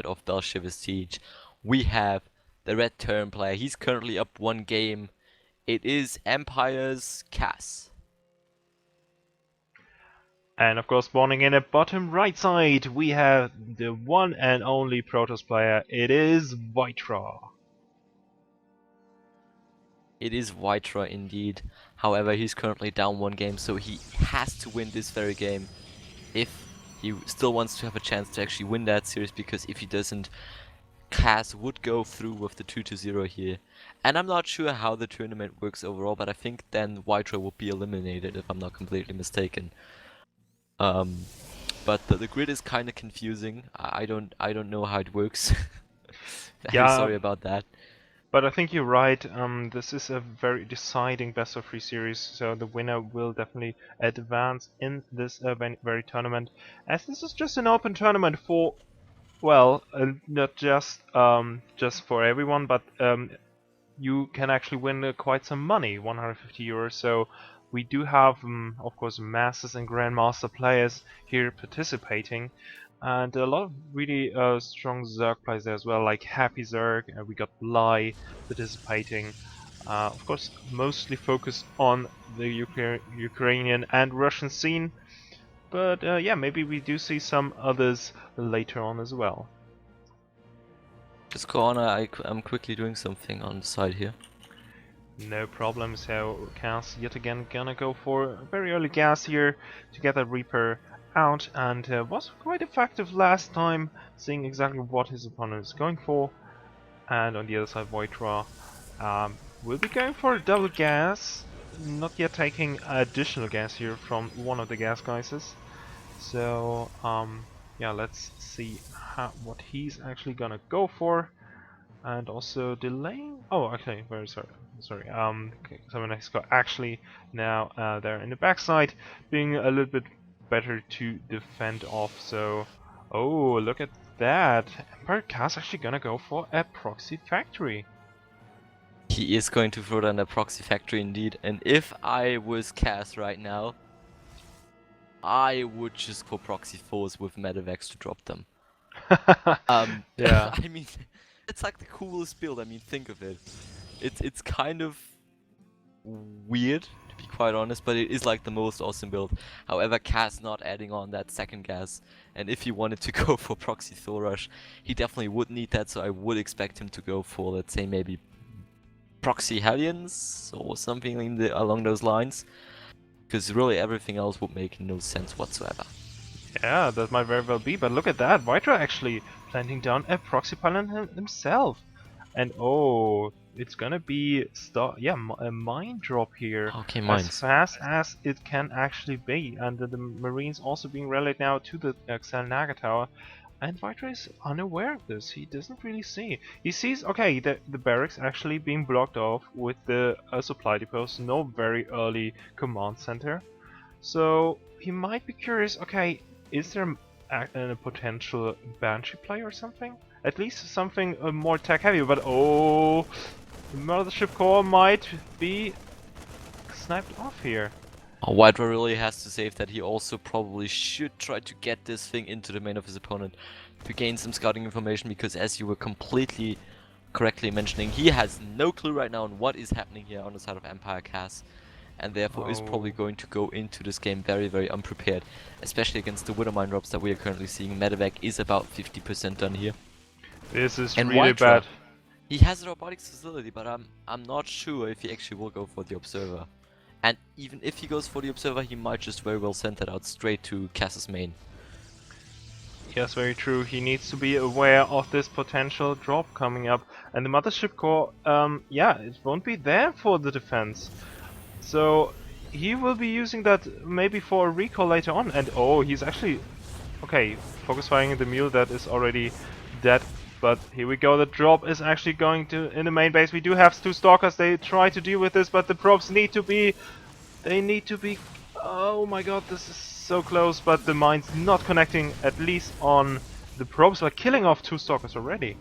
of Belshevik Siege, we have the red turn player. He's currently up 1 game. It is Empire's Cass. And of course, spawning in at bottom right side, we have the one and only Protoss player. It is Whitera. It is Whitera indeed. However, he's currently down 1 game, so he has to win this very game if he still wants to have a chance to actually win that series, because if he doesn't, Cass would go through with the 2-0 here. And I'm not sure how the tournament works overall, but I think then Whitera would be eliminated if I'm not completely mistaken. But the grid is kind of confusing. I don't know how it works. I'm Yeah, sorry about that. but I think you're right. This is a very deciding best of 3 series, so the winner will definitely advance in this very tournament. As this is just an open tournament for, well, not just for everyone, but you can actually win quite some money, 150 euros. So we do have, of course, masters and grandmaster players here participating, and a lot of really strong Zerg players there as well, like Happy Zerg. We got Bly participating. Of course, mostly focused on the Ukrainian and Russian scene, but yeah, maybe we do see some others later on as well. Just go on, I'm quickly doing something on the side here. No problem, so Cass yet again gonna go for a very early gas here to get that Reaper out, and was quite effective last time, seeing exactly what his opponent is going for. And on the other side, Whitera will be going for a double gas, not yet taking additional gas here from one of the gas geysers. So yeah, let's see what he's actually gonna go for. And also delaying. Oh, okay, very sorry. Sorry. Okay, so next got actually now there in the backside, being a little bit better to defend off. So, oh, look at that! Empire Cass actually gonna go for a proxy factory. He is going to throw down a proxy factory indeed, and if I was Cass right now, I would just go proxy force with medevacs to drop them. Yeah. I mean, it's like the coolest build. I mean, think of it. It's kind of weird, to be quite honest, but it is like the most awesome build. However, Cass not adding on that second gas, and if he wanted to go for proxy Thor rush, he definitely would need that. So I would expect him to go for, let's say, maybe proxy Hellions or something along those lines, because really everything else would make no sense whatsoever. Yeah, that might very well be, but look at that, Whitera actually planting down a proxy pylon himself. And oh, it's gonna be a mine drop here. Okay, As mines. fast as it can actually be. And the Marines also being rallied now to the Xel Naga Tower. And Whitera is unaware of this, he doesn't really see. He sees, okay, the barracks actually being blocked off with the supply depots, no very early command center. So he might be curious, okay, is there a potential Banshee play or something? At least something more tech heavy, but oh, the Mothership Core might be sniped off here. Whitera really has to save that. He also probably should try to get this thing into the main of his opponent to gain some scouting information, because as you were completely correctly mentioning, he has no clue right now on what is happening here on the side of Empire Cass, and therefore is probably going to go into this game very, very unprepared, especially against the Widow mine drops that we are currently seeing. Medevac is about 50% done here. This is And really Whitera, bad. he has a robotics facility, but I'm not sure if he actually will go for the Observer. And even if he goes for the Observer, he might just very well send that out straight to Cass's main. Yes, very true. He needs to be aware of this potential drop coming up. And the Mothership Core, yeah, it won't be there for the defense. So he will be using that maybe for a recall later on. And oh, he's actually... Okay, focus firing the mule that is already dead. But here we go, the drop is actually going to in the main base. We do have 2 stalkers, they try to deal with this, but the probes need to be... They need to be... Oh my god, this is so close, but the mine's not connecting, at least on the probes, but killing off 2 stalkers already.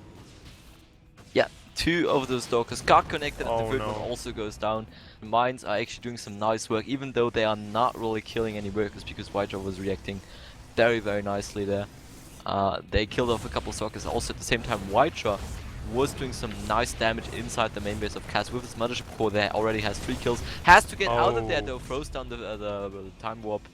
Yeah, 2 of those stalkers got connected, and the Oh, third no. one also goes down. The mines are actually doing some nice work, even though they are not really killing any workers, because Whitera was reacting very, very nicely there. They killed off a couple of Stalkers. Also at the same time, Whitera was doing some nice damage inside the main base of Cass with his Mothership Core. There already has 3 kills. Has to get out of there Oh. though, throws down the Time Warp.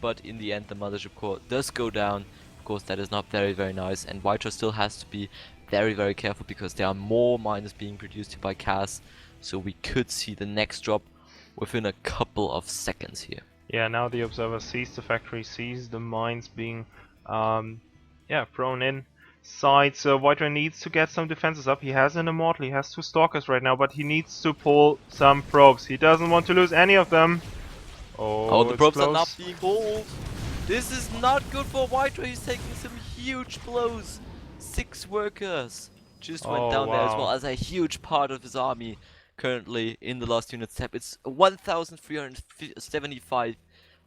But in the end, the Mothership Core does go down. Of course, that is not very nice. And Whitera still has to be very careful because there are more miners being produced here by Cass. So we could see the next drop within a couple of seconds here. Yeah, now the observer sees the factory, sees the mines being thrown in side. So Whitera needs to get some defenses up. He has an Immortal, he has 2 Stalkers right now, but he needs to pull some probes. He doesn't want to lose any of them. Oh, the It's probes are close. not being pulled. This is not good for Whitera. He's taking some huge blows. 6 workers just went down there, as well as a huge part of his army currently in the last unit step. It's 1,375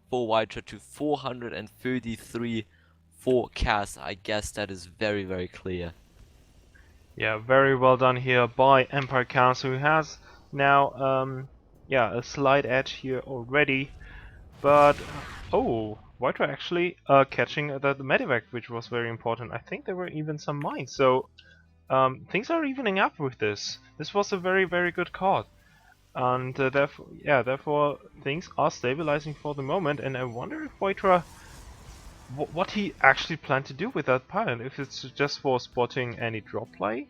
for Whitera to 433 for Cass. I guess that is very clear. Yeah, very well done here by Empire Council, who has now a slight edge here already. But Whitera actually catching the medevac, which was very important. I think there were even some mines, so things are evening up with this. This was a very good card, and therefore things are stabilizing for the moment. And I wonder if Whitera, what he actually planned to do with that pylon, if it's just for spotting any drop play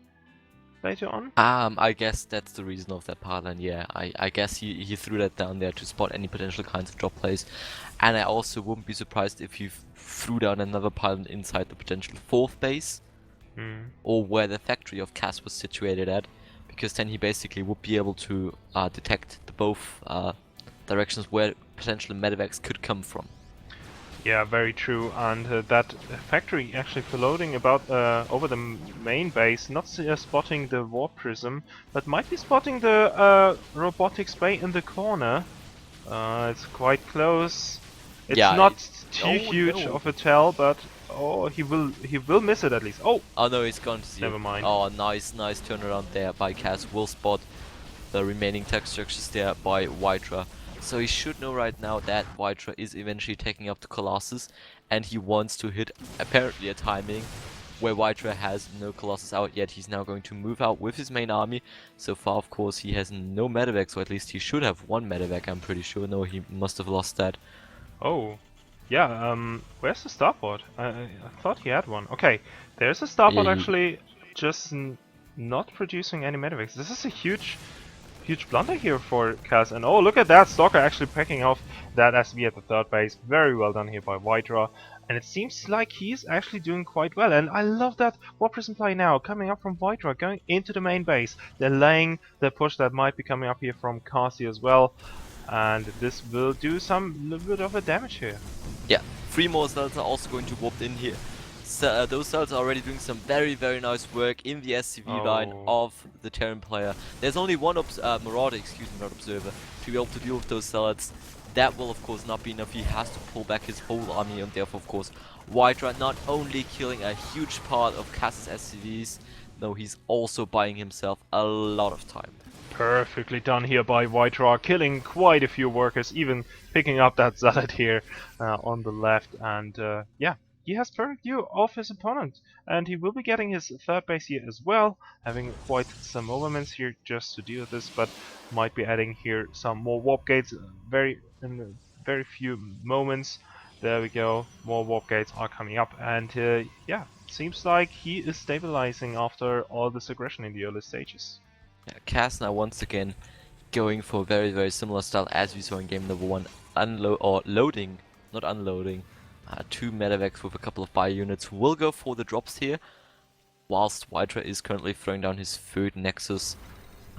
later on. I guess that's the reason of that pylon. Yeah, I guess he threw that down there to spot any potential kinds of drop plays, and I also wouldn't be surprised if he threw down another pylon inside the potential 4th base, or where the factory of Cass was situated at, because then he basically would be able to detect the both directions where potential medevacs could come from. Yeah, very true. And that factory actually floating about over the main base, not spotting the warp prism, but might be spotting the robotics bay in the corner. It's quite close. It's not too huge of a tell, but he will miss it at least. Oh no, he's gone to see. Never mind. Oh, nice turnaround there by Cass. Will spot the remaining tech structures there by Whitera. So he should know right now that Whitera is eventually taking up the Colossus, and he wants to hit apparently a timing where Whitera has no Colossus out yet. He's now going to move out with his main army. So far, of course, he has no medevac, so at least he should have 1 medevac, I'm pretty sure. No, he must have lost that. Oh, yeah, where's the starport? I thought he had one. Okay, there's a starport actually just not producing any medevacs. This is a huge blunder here for Cass. And oh, look at that, Stalker actually picking off that SV at the 3rd base. Very well done here by Whitera. And it seems like he's actually doing quite well. And I love that Warp Prism play now, coming up from Whitera, going into the main base, delaying the push that might be coming up here from Cassie as well. And this will do some little bit of a damage here. Yeah, 3 more cells are also going to warp in here. So, those cells are already doing some very nice work in the SCV line of the Terran player. There's only one Marauder, not Observer, to be able to deal with those cells. That will of course not be enough. He has to pull back his whole army, and therefore of course Whitera not only killing a huge part of Cass's SCVs, no, he's also buying himself a lot of time. Perfectly done here by Whitera, killing quite a few workers, even picking up that Zealot here on the left. And yeah, he has perfect view of his opponent, and he will be getting his 3rd base here as well, having quite some overmans here just to deal with this, but might be adding here some more warp gates in very few moments. There we go, more warp gates are coming up, and yeah, seems like he is stabilizing after all this aggression in the early stages. Yeah, Cass now once again going for a very similar style as we saw in game number 1, loading, not unloading. 2 medevacs with a couple of bio units will go for the drops here, whilst Whitera is currently throwing down his 3rd Nexus,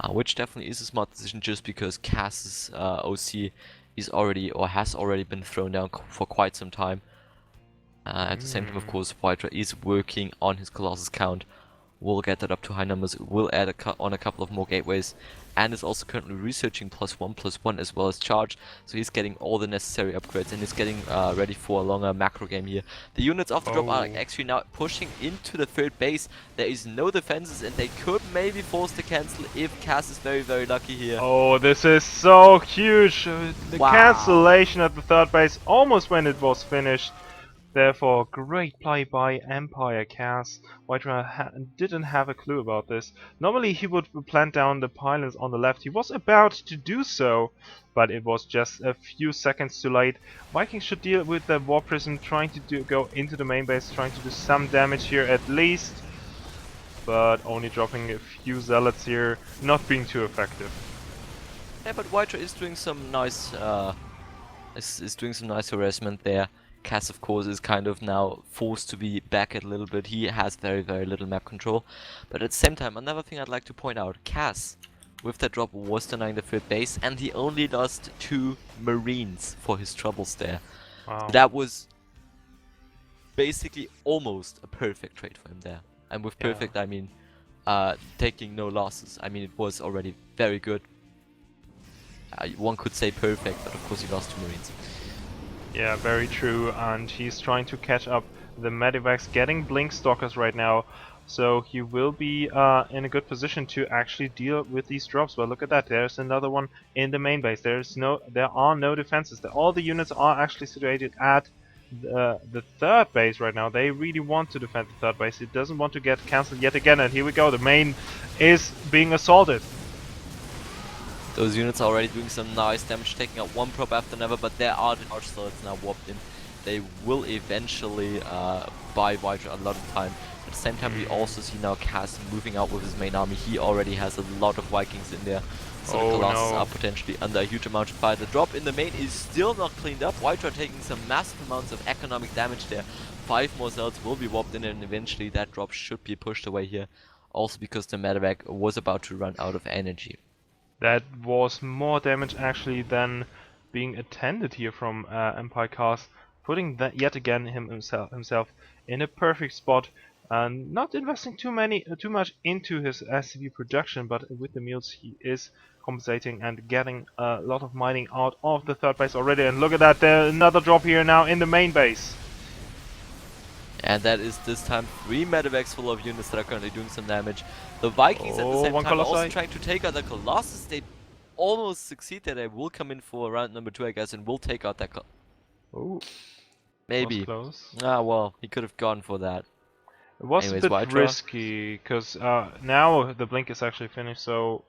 which definitely is a smart decision just because Cass's OC is already, or has already been thrown down for quite some time. At the same time, of course, Whitera is working on his Colossus count, will get that up to high numbers, will add on a couple of more gateways, and is also currently researching +1/+1 as well as charge, so he's getting all the necessary upgrades and is getting ready for a longer macro game here. The units of the drop are actually now pushing into the 3rd base. There is no defenses, and they could maybe force the cancel if Cass is very lucky here. Oh, this is so huge! The cancellation at the 3rd base almost when it was finished. Therefore, great play by Empire Cass. Whitera didn't have a clue about this. Normally he would plant down the pylons on the left. He was about to do so, but it was just a few seconds too late. Vikings should deal with the War Prism, trying to go into the main base, trying to do some damage here at least, but only dropping a few zealots here, not being too effective. Yeah, but Whitera is doing some nice is doing some nice harassment there. Cass, of course, is kind of now forced to be back a little bit. He has very, very little map control. But at the same time, another thing I'd like to point out, Cass, with that drop, was denying the third base, and he only lost 2 Marines for his troubles there. Wow. So that was basically almost a perfect trade for him there. And with perfect, I mean taking no losses. I mean, it was already very good. One could say perfect, but of course he lost 2 Marines. Yeah, very true, and he's trying to catch up the Medivacs, getting Blink Stalkers right now, so he will be in a good position to actually deal with these drops. But look at that, there's another one in the main base. There are no defenses. All the units are actually situated at the third base right now. They really want to defend the third base. It doesn't want to get cancelled yet again, and here we go. The main is being assaulted. Those units are already doing some nice damage, taking out one prop after another, but there are the arch slots now warped in. They will eventually buy Whitera a lot of time. At the same time, we also see now Cass moving out with his main army. He already has a lot of Vikings in there, so the Colossus are potentially under a huge amount of fire. The drop in the main is still not cleaned up. Whitera taking some massive amounts of economic damage there. 5 more cells will be warped in, and eventually that drop should be pushed away here. Also because the medevac was about to run out of energy. That was more damage actually than being attended here from Empire Cast, putting that yet again himself in a perfect spot, and not investing too much into his SCV production, but with the meals he is compensating and getting a lot of mining out of the third base already. And look at that, there's another drop here now in the main base. And that is this time 3 medevacs full of units that are currently doing some damage. The Vikings at the same time Colossi. also trying to take out the Colossus. They almost succeed there. They will come in for round number 2, I guess, and will take out that maybe. Close. Ah, well, he could have gone for that. It was Anyways, a bit Whitera. risky, because now the blink is actually finished, so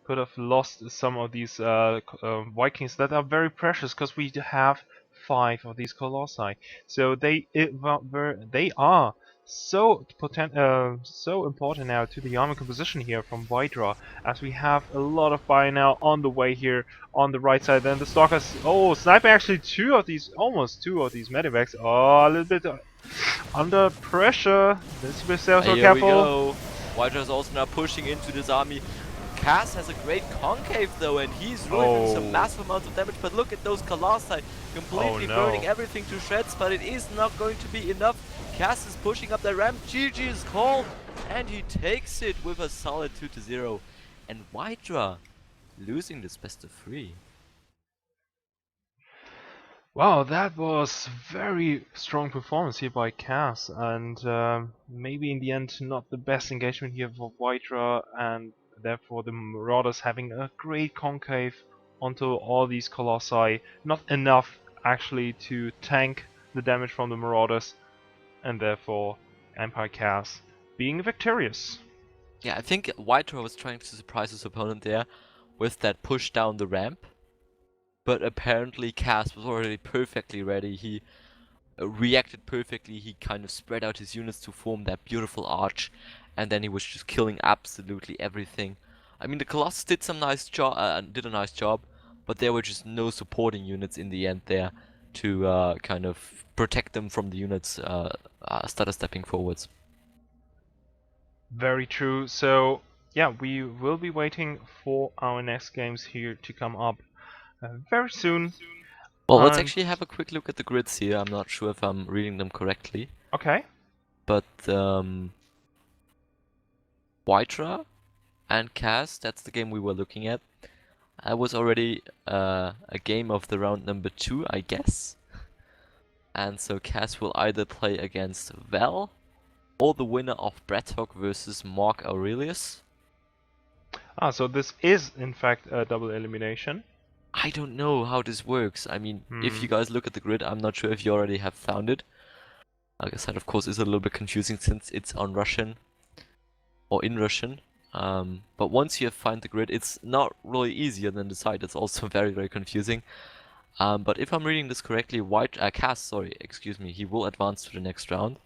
could have lost some of these Vikings that are very precious, because we have 5 of these Colossi. So they are so so important now to the army composition here from Whitera, as we have a lot of buy now on the way here on the right side. Then the Stalkers, sniping actually almost two of these medivacs. Oh, a little bit under pressure. Let's be so Here careful. we go. Whitera is also now pushing into this army. Cass has a great concave though, and he's really doing some massive amounts of damage. But look at those Colossi completely burning everything to shreds. But it is not going to be enough. Cass is pushing up the ramp. GG is called, and he takes it with a solid 2-0. And Whitera losing this best of 3. Wow, that was very strong performance here by Cass, and maybe in the end not the best engagement here for Whitera, and therefore the Marauders having a great concave onto all these Colossi. Not enough actually to tank the damage from the Marauders, and therefore Empire Cass being victorious. Yeah, I think Whitera was trying to surprise his opponent there with that push down the ramp. But apparently Cass was already perfectly ready. He reacted perfectly. He kind of spread out his units to form that beautiful arch, and then he was just killing absolutely everything. I mean, the Colossus did some nice job, did a nice job, but there were just no supporting units in the end there to kind of protect them from the units started stepping forwards. Very true. So yeah, we will be waiting for our next games here to come up very soon. Well, let's actually have a quick look at the grids here. I'm not sure if I'm reading them correctly. Okay. But Whitera and Cass, that's the game we were looking at. I was already a game of the round number 2, I guess. And so Cass will either play against Val or the winner of Brettok versus Mark Aurelius. Ah, so this is in fact a double elimination. I don't know how this works. I mean, if you guys look at the grid, I'm not sure if you already have found it. Like I said, of course, is a little bit confusing since it's on Russian or in Russian. But once you find the grid, it's not really easier than the site. It's also very, very confusing. But if I'm reading this correctly, Cass, sorry, excuse me, he will advance to the next round.